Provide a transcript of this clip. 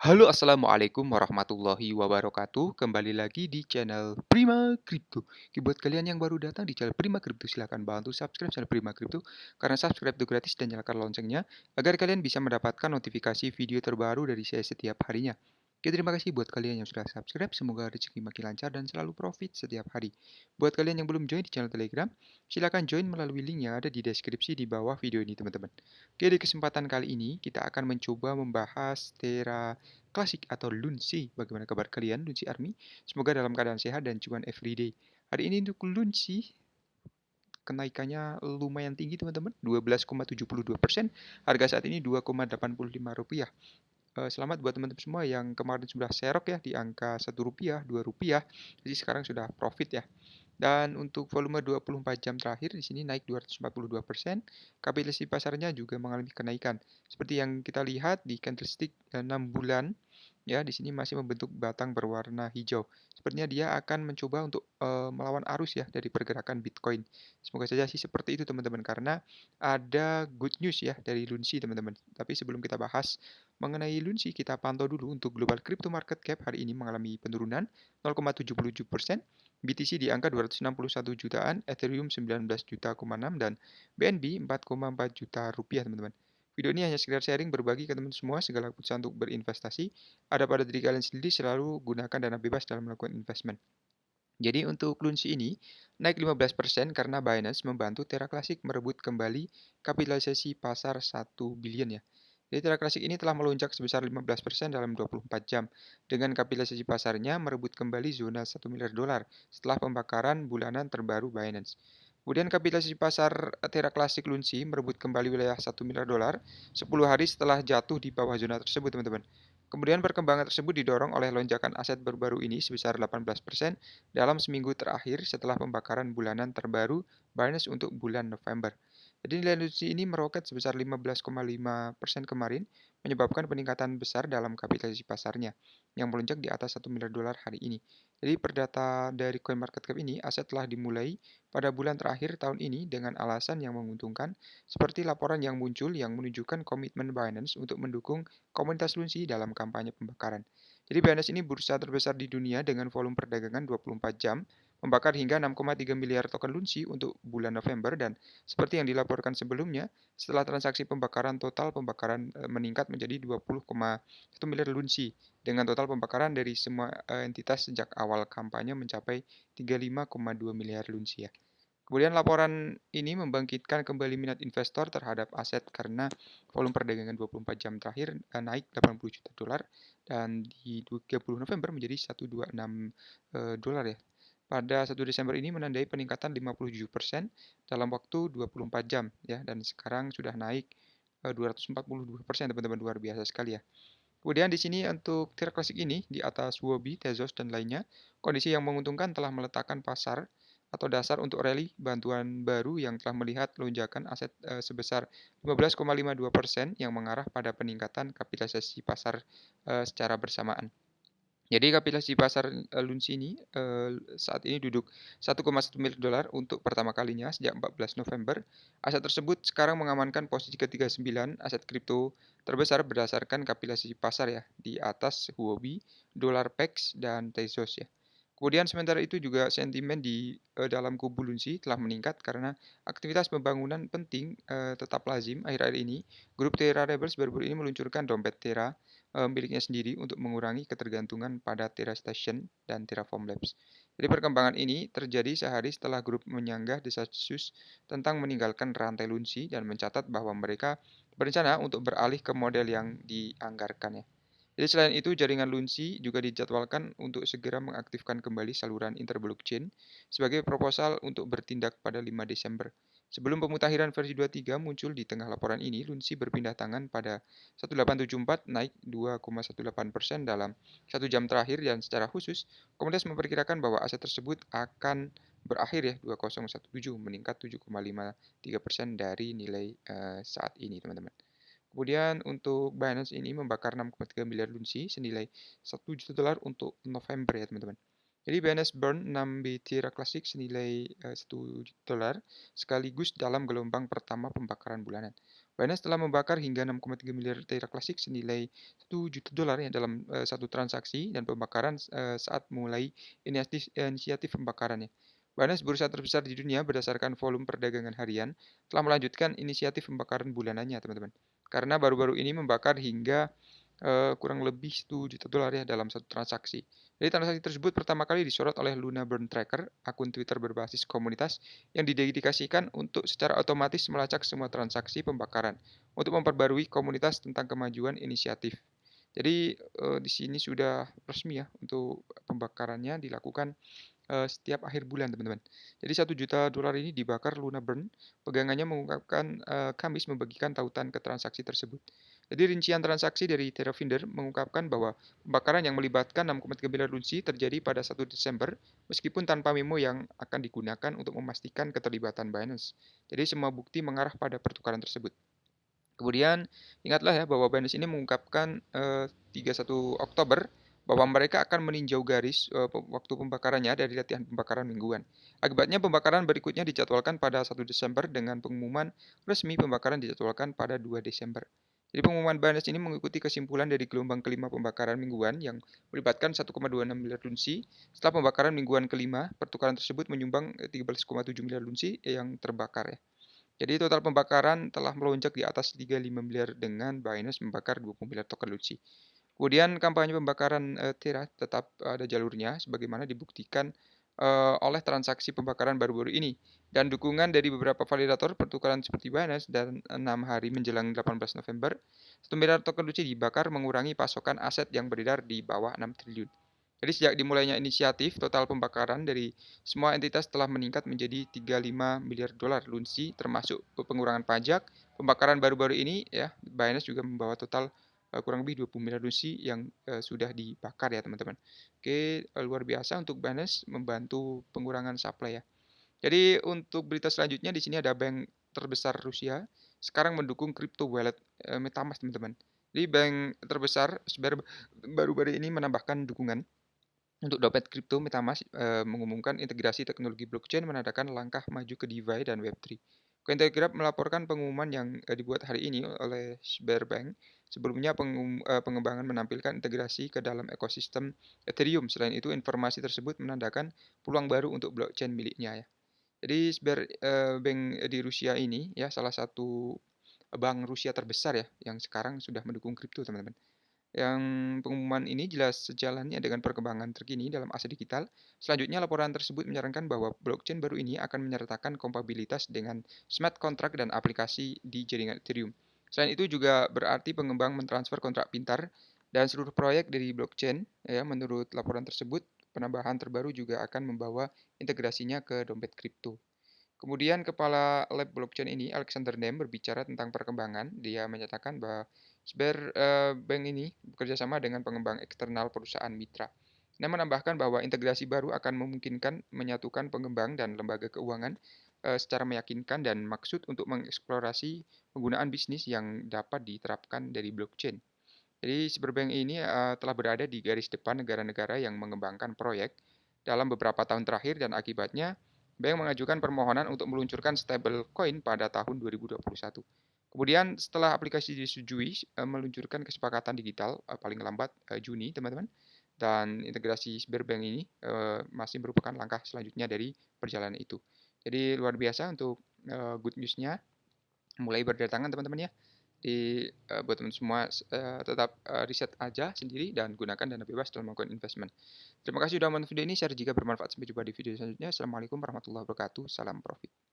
Halo, assalamualaikum warahmatullahi wabarakatuh. Kembali lagi di channel Prima Crypto. Oke, buat kalian yang baru datang di channel Prima Crypto, silahkan bantu subscribe channel Prima Crypto karena subscribe itu gratis dan nyalakan loncengnya agar kalian bisa mendapatkan notifikasi video terbaru dari saya setiap harinya. Oke, terima kasih buat kalian yang sudah subscribe. Semoga rezeki makin lancar dan selalu profit setiap hari. Buat kalian yang belum join di channel Telegram, silahkan join melalui link yang ada di deskripsi di bawah video ini, teman-teman. Oke, di kesempatan kali ini kita akan mencoba membahas Terra Klasik atau Lunsi. Bagaimana kabar kalian, Lunsi Army? Semoga dalam keadaan sehat dan cuan everyday. Hari ini untuk Lunsi, kenaikannya lumayan tinggi teman-teman, 12,72%. Harga saat ini Rp2,85. Selamat buat teman-teman semua yang kemarin sudah serok ya di angka Rp1, Rp2. Jadi sekarang sudah profit ya. Dan untuk volume 24 jam terakhir di sini naik 242%. Kapitalisasi pasarnya juga mengalami kenaikan. Seperti yang kita lihat di candlestick 6 bulan, ya di sini masih membentuk batang berwarna hijau. Sepertinya dia akan mencoba untuk melawan arus ya dari pergerakan Bitcoin. Semoga saja sih seperti itu teman-teman karena ada good news ya dari Lunsi teman-teman. Tapi sebelum kita bahas mengenai Lunsi, kita pantau dulu untuk global crypto market cap hari ini mengalami penurunan 0,77%. BTC di angka 261 jutaan, Ethereum 19 juta,6 dan BNB 4,4 juta rupiah teman-teman. Video ini hanya sekedar sharing berbagi ke teman semua segala keputusan untuk berinvestasi ada pada diri kalian sendiri, selalu gunakan dana bebas dalam melakukan investment. Jadi untuk Lunsi ini naik 15% karena Binance membantu Terra Classic merebut kembali kapitalisasi pasar 1 billion ya. Jadi Terra Classic ini telah melonjak sebesar 15% dalam 24 jam dengan kapitalisasi pasarnya merebut kembali zona $1 miliar setelah pembakaran bulanan terbaru Binance. Kemudian kapitalisasi pasar Terra Classic Lunsi merebut kembali wilayah $1 miliar 10 hari setelah jatuh di bawah zona tersebut, teman-teman. Kemudian perkembangan tersebut didorong oleh lonjakan aset baru-baru ini sebesar 18% dalam seminggu terakhir setelah pembakaran bulanan terbaru Binance untuk bulan November. Jadi nilai Lunsi ini meroket sebesar 15,5% kemarin, menyebabkan peningkatan besar dalam kapitalisasi pasarnya, yang melonjak di atas $1 miliar hari ini. Jadi per data dari CoinMarketCap ini, aset telah dimulai pada bulan terakhir tahun ini dengan alasan yang menguntungkan, seperti laporan yang muncul yang menunjukkan komitmen Binance untuk mendukung komunitas Lunsi dalam kampanye pembakaran. Jadi Binance ini bursa terbesar di dunia dengan volume perdagangan 24 jam, membakar hingga 6,3 miliar token Lunsi untuk bulan November dan seperti yang dilaporkan sebelumnya, setelah transaksi pembakaran total pembakaran meningkat menjadi 20,1 miliar Lunsi dengan total pembakaran dari semua entitas sejak awal kampanye mencapai 35,2 miliar Lunsi ya. Kemudian laporan ini membangkitkan kembali minat investor terhadap aset karena volume perdagangan 24 jam terakhir naik 80 juta dolar dan di 30 November menjadi 126 dolar ya. Pada 1 Desember ini menandai peningkatan 57% dalam waktu 24 jam ya dan sekarang sudah naik 242% teman-teman, luar biasa sekali ya. Kemudian di sini untuk tier klasik ini di atas Huobi, Tezos, dan lainnya, kondisi yang menguntungkan telah meletakkan pasar atau dasar untuk rally bantuan baru yang telah melihat lonjakan aset sebesar 15,52% yang mengarah pada peningkatan kapitalisasi pasar secara bersamaan. Jadi kapitalisasi pasar Lunsi ini saat ini duduk 1,1 miliar dolar untuk pertama kalinya sejak 14 November. Aset tersebut sekarang mengamankan posisi ke-39 aset kripto terbesar berdasarkan kapitalisasi pasar ya di atas Huobi, Dolar Pex, dan Tezos ya. Kemudian sementara itu juga sentimen di dalam kubu Lunsi telah meningkat karena aktivitas pembangunan penting tetap lazim akhir-akhir ini. Grup Terra Rebels baru-baru ini meluncurkan dompet Terra miliknya sendiri untuk mengurangi ketergantungan pada Terra Station dan Terraform Labs. Jadi perkembangan ini terjadi sehari setelah grup menyanggah desas-desus tentang meninggalkan rantai Lunsi dan mencatat bahwa mereka berencana untuk beralih ke model yang dianggarkannya. Jadi selain itu, jaringan Lunsi juga dijadwalkan untuk segera mengaktifkan kembali saluran interblockchain sebagai proposal untuk bertindak pada 5 Desember. Sebelum pemutahiran versi 23 muncul di tengah laporan ini, Lunsi berpindah tangan pada 1874 naik 2,18% dalam 1 jam terakhir dan secara khusus, komunitas memperkirakan bahwa aset tersebut akan berakhir ya 2017 meningkat 7,53% dari nilai saat ini teman-teman. Kemudian untuk Binance ini membakar 6,3 miliar Lunsi senilai $1 juta untuk November ya teman-teman. Jadi Binance Burn 6 BTR Classic senilai $1 sekaligus dalam gelombang pertama pembakaran bulanan. Binance telah membakar hingga 6,3 miliar Terra Classic senilai $1 juta ya dalam satu transaksi dan pembakaran saat mulai inisiatif pembakarannya. Binance, bursa terbesar di dunia berdasarkan volume perdagangan harian, telah melanjutkan inisiatif pembakaran bulanannya, teman-teman. Karena baru-baru ini membakar hingga kurang lebih $1 juta ya dalam satu transaksi. Jadi transaksi tersebut pertama kali disorot oleh Luna Burn Tracker, akun Twitter berbasis komunitas yang didedikasikan untuk secara otomatis melacak semua transaksi pembakaran untuk memperbarui komunitas tentang kemajuan inisiatif. Jadi di sini sudah resmi ya untuk pembakarannya dilakukan setiap akhir bulan, teman-teman. Jadi $1 juta ini dibakar Luna Burn. Pegangannya mengungkapkan Kamis membagikan tautan ke transaksi tersebut. Jadi rincian transaksi dari Terrafinder mengungkapkan bahwa pembakaran yang melibatkan 6,3 miliar lunsi terjadi pada 1 Desember, meskipun tanpa memo yang akan digunakan untuk memastikan keterlibatan Binance. Jadi semua bukti mengarah pada pertukaran tersebut. Kemudian ingatlah ya bahwa Binance ini mengungkapkan 31 Oktober bahwa mereka akan meninjau garis waktu pembakarannya dari latihan pembakaran mingguan. Akibatnya pembakaran berikutnya dijadwalkan pada 1 Desember dengan pengumuman resmi pembakaran dijadwalkan pada 2 Desember. Jadi pengumuman Binance ini mengikuti kesimpulan dari gelombang kelima pembakaran mingguan yang melibatkan 1,26 miliar lunsi. Setelah pembakaran mingguan kelima, pertukaran tersebut menyumbang 13,7 miliar lunsi yang terbakar ya. Jadi total pembakaran telah melonjak di atas 35 miliar dengan Binance membakar 20 miliar token Lucy. Kemudian kampanye pembakaran Terra tetap ada jalurnya sebagaimana dibuktikan oleh transaksi pembakaran baru-baru ini dan dukungan dari beberapa validator pertukaran seperti Binance dan 6 hari menjelang 18 November, 1 miliar token Lucy dibakar mengurangi pasokan aset yang beredar di bawah 6 triliun. Jadi sejak dimulainya inisiatif, total pembakaran dari semua entitas telah meningkat menjadi 35 miliar dolar lunsi termasuk pengurangan pajak. Pembakaran baru-baru ini ya, Binance juga membawa total kurang lebih 20 miliar lunsi yang sudah dibakar ya teman-teman. Oke, luar biasa untuk Binance membantu pengurangan supply ya. Jadi untuk berita selanjutnya di sini ada bank terbesar Rusia sekarang mendukung crypto wallet MetaMask teman-teman. Jadi bank terbesar baru-baru ini menambahkan dukungan untuk dompet kripto, MetaMask mengumumkan integrasi teknologi blockchain menandakan langkah maju ke DeFi dan Web3. Cointelegraph melaporkan pengumuman yang dibuat hari ini oleh Sberbank. Sebelumnya pengembangan menampilkan integrasi ke dalam ekosistem Ethereum. Selain itu, informasi tersebut menandakan peluang baru untuk blockchain miliknya ya. Jadi Sberbank di Rusia ini ya salah satu bank Rusia terbesar ya yang sekarang sudah mendukung kripto, teman-teman. Yang pengumuman ini jelas sejalannya dengan perkembangan terkini dalam aset digital. Selanjutnya, laporan tersebut menyarankan bahwa blockchain baru ini akan menyertakan kompatibilitas dengan smart contract dan aplikasi di jaringan Ethereum. Selain itu juga berarti pengembang mentransfer kontrak pintar dan seluruh proyek dari blockchain. Ya, menurut laporan tersebut, penambahan terbaru juga akan membawa integrasinya ke dompet kripto. Kemudian kepala lab blockchain ini, Alexander Nem, berbicara tentang perkembangan. Dia menyatakan bahwa Sberbank ini bekerja sama dengan pengembang eksternal perusahaan mitra. Nem menambahkan bahwa integrasi baru akan memungkinkan menyatukan pengembang dan lembaga keuangan secara meyakinkan dan maksud untuk mengeksplorasi penggunaan bisnis yang dapat diterapkan dari blockchain. Jadi Sberbank ini telah berada di garis depan negara-negara yang mengembangkan proyek dalam beberapa tahun terakhir dan akibatnya bank mengajukan permohonan untuk meluncurkan stablecoin pada tahun 2021. Kemudian setelah aplikasi disetujui, meluncurkan kesepakatan digital paling lambat Juni, teman-teman. Dan integrasi Sberbank ini masih merupakan langkah selanjutnya dari perjalanan itu. Jadi luar biasa untuk good news-nya mulai berdatangan teman-teman ya. Buat teman semua tetap riset aja sendiri dan gunakan dana bebas dalam melakukan investment. Terima kasih sudah menonton video ini. Share jika bermanfaat. Sampai jumpa di video selanjutnya. Assalamualaikum warahmatullahi wabarakatuh. Salam profit.